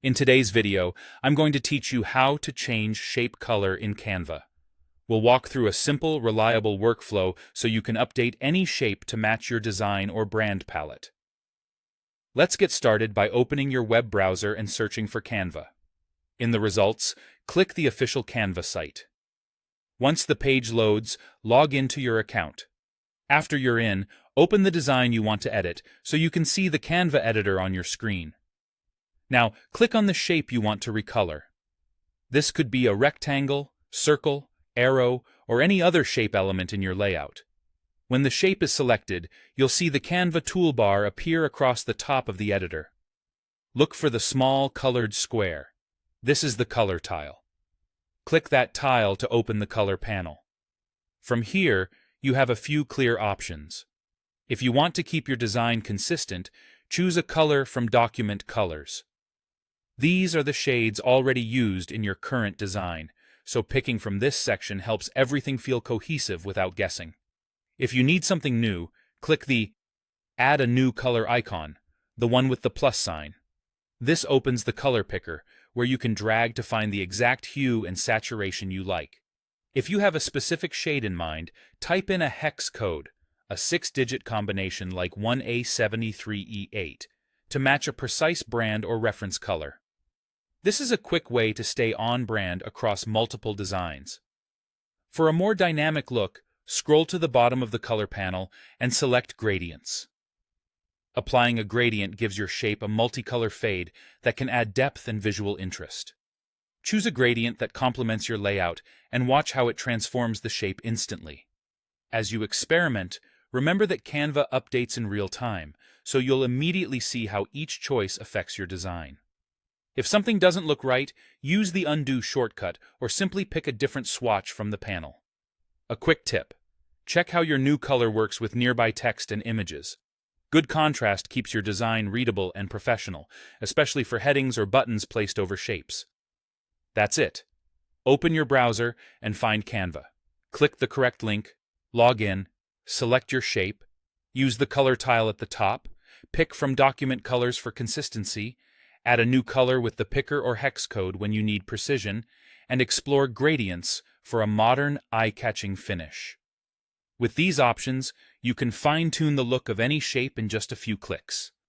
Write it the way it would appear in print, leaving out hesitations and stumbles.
In today's video, I'm going to teach you how to change shape color in Canva. We'll walk through a simple, reliable workflow so you can update any shape to match your design or brand palette. Let's get started by opening your web browser and searching for Canva. In the results, click the official Canva site. Once the page loads, log into your account. After you're in, open the design you want to edit so you can see the Canva editor on your screen. Now, click on the shape you want to recolor. This could be a rectangle, circle, arrow, or any other shape element in your layout. When the shape is selected, you'll see the Canva toolbar appear across the top of the editor. Look for the small colored square. This is the color tile. Click that tile to open the color panel. From here, you have a few clear options. If you want to keep your design consistent, choose a color from Document Colors. These are the shades already used in your current design, so picking from this section helps everything feel cohesive without guessing. If you need something new, click the Add a New Color icon, the one with the plus sign. This opens the color picker, where you can drag to find the exact hue and saturation you like. If you have a specific shade in mind, type in a hex code, a 6-digit combination like 1A73E8, to match a precise brand or reference color. This is a quick way to stay on brand across multiple designs. For a more dynamic look, scroll to the bottom of the color panel and select Gradients. Applying a gradient gives your shape a multicolor fade that can add depth and visual interest. Choose a gradient that complements your layout and watch how it transforms the shape instantly. As you experiment, remember that Canva updates in real time, so you'll immediately see how each choice affects your design. If something doesn't look right, use the Undo shortcut or simply pick a different swatch from the panel. A quick tip: check how your new color works with nearby text and images. Good contrast keeps your design readable and professional, especially for headings or buttons placed over shapes. That's it. Open your browser and find Canva. Click the correct link, log in, select your shape, use the color tile at the top, pick from Document Colors for consistency, add a new color with the picker or hex code when you need precision, and explore gradients for a modern, eye-catching finish. With these options, you can fine-tune the look of any shape in just a few clicks.